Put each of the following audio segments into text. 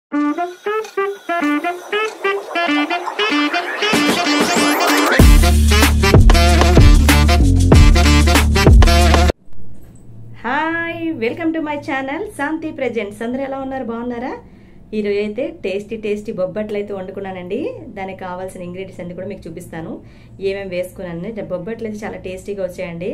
Hi, welcome to my channel Shanti presents. అందరూ ఎలా ఉన్నారు? బాగున్నారా? ఈరోజు అయితే టేస్టీ బొబ్బట్లు అయితే వండుకున్నానండి. దానికి కావాల్సిన ఇంగ్రీడియంట్స్ అన్ని కూడా మీకు చూపిస్తాను. ఏమేమి వేసుకున్నాను. బొబ్బట్లు అయితే చాలా టేస్టీగా వచ్చాయండి.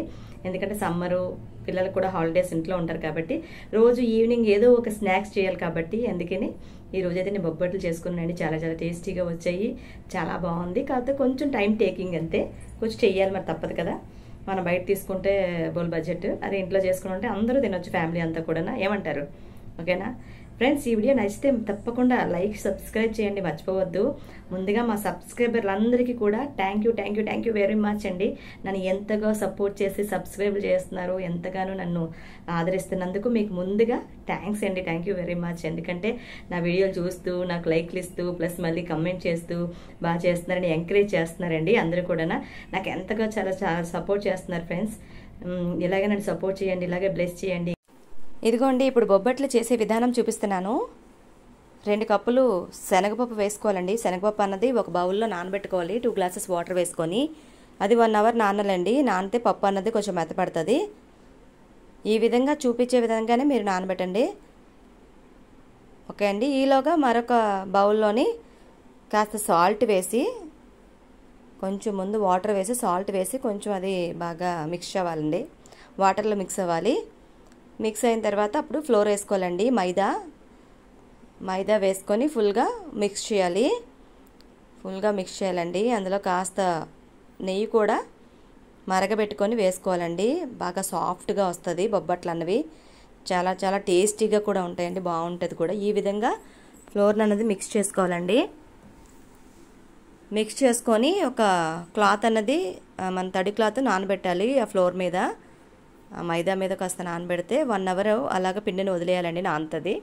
ఎందుకంటే సమ్మరు, పిల్లలు కూడా హాలిడేస్ ఇంట్లో ఉంటారు కాబట్టి రోజు ఈవినింగ్ ఏదో ఒక స్నాక్స్ చేయాలి కాబట్టి అందుకని ఈ రోజు అయితే నేను బొబ్బట్లు చేసుకున్నానండి. చాలా టేస్టీగా వచ్చాయి. చాలా బాగుంది. కాకపోతే కొంచెం టైం టేకింగ్ అంతే. కొంచెం చెయ్యాలి, మరి తప్పదు కదా. మనం బయట తీసుకుంటే బోల్ బడ్జెట్, అదే ఇంట్లో చేసుకుంటే అందరూ తినొచ్చు, ఫ్యామిలీ అంతా కూడా. ఏమంటారు? ఓకేనా ఫ్రెండ్స్? ఈ వీడియో నచ్చితే తప్పకుండా లైక్, సబ్స్క్రైబ్ చేయండి, మర్చిపోవద్దు. ముందుగా మా సబ్స్క్రైబర్లందరికీ కూడా థ్యాంక్ యూ వెరీ మచ్ అండి. నన్ను ఎంతగా సపోర్ట్ చేసి సబ్స్క్రైబ్ చేస్తున్నారు, ఎంతగానో నన్ను ఆదరిస్తున్నందుకు మీకు ముందుగా థ్యాంక్స్ అండి. Thank you very much. ఎందుకంటే నా వీడియోలు చూస్తూ నాకు లైక్లు ఇస్తూ ప్లస్ మళ్ళీ కమెంట్ చేస్తూ బాగా చేస్తున్నారని ఎంకరేజ్ చేస్తున్నారండి. అందరూ కూడా నాకు ఎంతగా చాలా సపోర్ట్ చేస్తున్నారు ఫ్రెండ్స్. ఇలాగే నన్ను సపోర్ట్ చేయండి, ఇలాగే బ్లెస్ చేయండి. ఇదిగోండి, ఇప్పుడు బొబ్బట్లు చేసే విధానం చూపిస్తున్నాను. 2 కప్పులు శనగపప్పు వేసుకోవాలండి. శనగపప్పు అన్నది ఒక బౌల్లో నానబెట్టుకోవాలి. 2 గ్లాసెస్ వాటర్ వేసుకొని అది 1 అవర్ నానాలండి. నానితే పప్పు అన్నది కొంచెం మెత్తపడుతుంది. ఈ విధంగా చూపించే విధంగానే మీరు నానబెట్టండి. ఓకే అండి. ఈలోగా మరొక బౌల్లోని కాస్త సాల్ట్ వేసి, కొంచెం ముందు వాటర్ వేసి సాల్ట్ వేసి కొంచెం అది బాగా మిక్స్ అవ్వాలండి. వాటర్లో మిక్స్ అవ్వాలి. మిక్స్ అయిన తర్వాత అప్పుడు ఫ్లోర్ వేసుకోవాలండి. మైదా వేసుకొని ఫుల్గా మిక్స్ చేయాలండి. అందులో కాస్త నెయ్యి కూడా మరగబెట్టుకొని వేసుకోవాలండి. బాగా సాఫ్ట్గా వస్తుంది బొబ్బట్లు అన్నవి. చాలా టేస్టీగా కూడా ఉంటాయండి, బాగుంటుంది కూడా. ఈ విధంగా ఫ్లోర్ అన్నది మిక్స్ చేసుకోవాలండి. మిక్స్ చేసుకొని ఒక క్లాత్ అన్నది, మన తడి క్లాత్ నానబెట్టాలి ఆ ఫ్లోర్ మీద, మైదా మీద కాస్త నానబెడితే 1 అవర్ అలాగ పిండిని వదిలేయాలండి, నానుతుంది.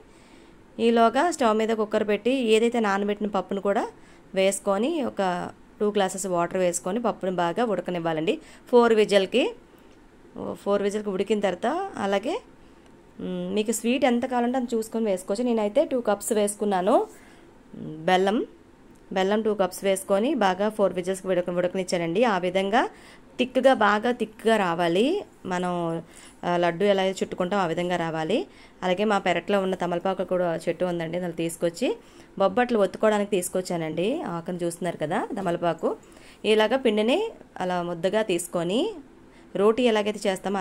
ఈలోగా స్టవ్ మీద కుక్కర్ పెట్టి ఏదైతే నానబెట్టిన పప్పును కూడా వేసుకొని ఒక 2 గ్లాసెస్ వాటర్ వేసుకొని పప్పుని బాగా ఉడకనివ్వాలండి. 4 విజిల్కి ఉడికిన తర్వాత, అలాగే మీకు స్వీట్ ఎంత కావాలంటే అంత చూసుకొని వేసుకోవచ్చు. నేనైతే 2 కప్స్ వేసుకున్నాను. బెల్లం 2 కప్స్ వేసుకొని బాగా 4 విజిల్స్కి ఉడకనిచ్చానండి. ఆ విధంగా బాగా థిక్గా రావాలి. మనం లడ్డు ఎలా చుట్టుకుంటాం ఆ విధంగా రావాలి. అలాగే మా పెరట్లో ఉన్న తమలపాకు కూడా చెట్టు ఉందండి, దాన్ని తీసుకొచ్చి బొబ్బట్లు ఒత్తుకోవడానికి తీసుకొచ్చానండి. ఆకుని చూస్తున్నారు కదా, తమలపాకు. ఇలాగా పిండిని అలా ముద్దగా తీసుకొని రోటీ ఎలాగైతే చేస్తామో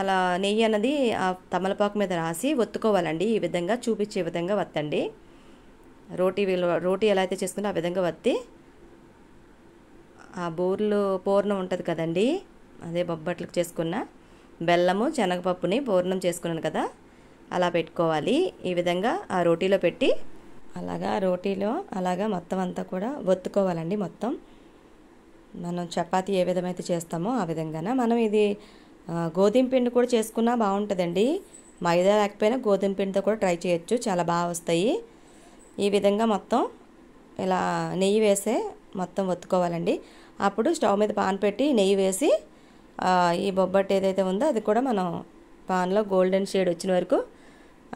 అలా నెయ్యి అన్నది ఆ తమలపాకు మీద రాసి ఒత్తుకోవాలండి. ఈ విధంగా చూపించే విధంగా వత్తండి. రోటీ ఎలా అయితే చేసుకుంటే ఆ విధంగా వత్తి, ఆ పూర్ణం ఉంటుంది కదండి, అదే బొబ్బట్లకు చేసుకున్న బెల్లము శనగపప్పుని పూర్ణం చేసుకున్నాను కదా, అలా పెట్టుకోవాలి. ఈ విధంగా ఆ రోటీలో పెట్టి అలాగా మొత్తం అంతా కూడా ఒత్తుకోవాలండి. మొత్తం మనం చపాతీ ఏ విధమైతే చేస్తామో ఆ విధంగానే మనం ఇది గోధుమ పిండి కూడా చేసుకున్నా బాగుంటుందండి. మైదా లేకపోయినా గోధుమ పిండితో కూడా ట్రై చేయొచ్చు, చాలా బాగా వస్తాయి. ఈ విధంగా మొత్తం ఇలా నెయ్యి వేసే మొత్తం ఒత్తుకోవాలండి. అప్పుడు స్టవ్ మీద పాన్ పెట్టి నెయ్యి వేసి ఈ బొబ్బట్టు ఏదైతే ఉందో అది కూడా మనం పాన్లో గోల్డెన్ షేడ్ వచ్చిన వరకు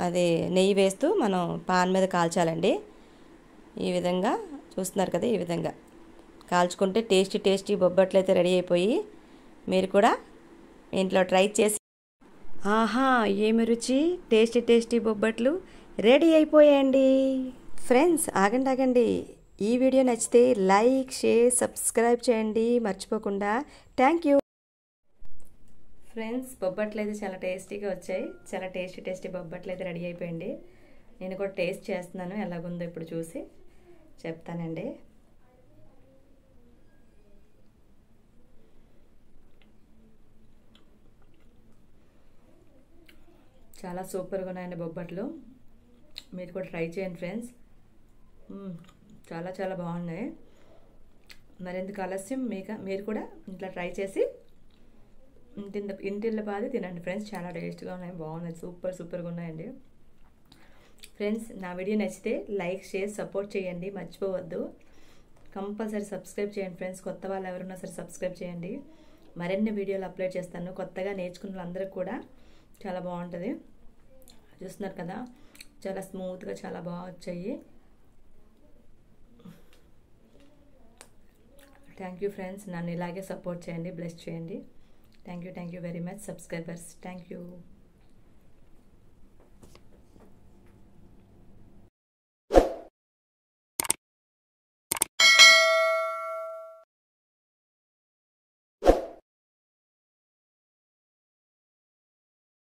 అది నెయ్యి వేస్తూ మనం పాన్ మీద కాల్చాలండి. ఈ విధంగా చూస్తున్నారు కదా, ఈ విధంగా కాల్చుకుంటే టేస్టీ బొబ్బట్లు అయితే రెడీ అయిపోయి, మీరు కూడా ఇంట్లో ట్రై చేసి, ఆహా ఏమి రుచి, టేస్టీ బొబ్బట్లు రెడీ అయిపోయాయండి. ఫ్రెండ్స్ ఆగండి, ఈ వీడియో నచ్చితే లైక్, షేర్, సబ్స్క్రైబ్ చేయండి మర్చిపోకుండా. Thank you friends. బొబ్బట్లు అయితే చాలా టేస్టీగా వచ్చాయి. చాలా టేస్టీ బొబ్బట్లు అయితే రెడీ అయిపోయింది. నేను కూడా టేస్ట్ చేస్తున్నాను, ఎలాగుందో ఇప్పుడు చూసి చెప్తానండి. చాలా సూపర్గా ఉన్నాయండి బొబ్బట్లు. మీరు కూడా ట్రై చేయండి ఫ్రెండ్స్. చాలా బాగున్నాయి. మరెందుకు ఆలస్యం, మీరు కూడా ఇంట్లో ట్రై చేసి ఇంటిల్లో బాధ తినండి ఫ్రెండ్స్. చాలా టేస్ట్గా ఉన్నాయి, బాగున్నాయి, సూపర్గా ఉన్నాయండి ఫ్రెండ్స్. నా వీడియో నచ్చితే లైక్, షేర్, సపోర్ట్ చేయండి మర్చిపోవద్దు. కంపల్సరీ సబ్స్క్రైబ్ చేయండి ఫ్రెండ్స్. కొత్త వాళ్ళు ఎవరున్నా సరే సబ్స్క్రైబ్ చేయండి. మరిన్ని వీడియోలు అప్లోడ్ చేస్తాను. కొత్తగా నేర్చుకున్న వాళ్ళందరికీ కూడా చాలా బాగుంటుంది. చూస్తున్నారు కదా, చాలా స్మూత్గా చాలా బాగా వచ్చాయి. థ్యాంక్ యూ ఫ్రెండ్స్, నన్ను ఇలాగే సపోర్ట్ చేయండి, బ్లెస్ చేయండి. Thank you very much subscribers. Thank you.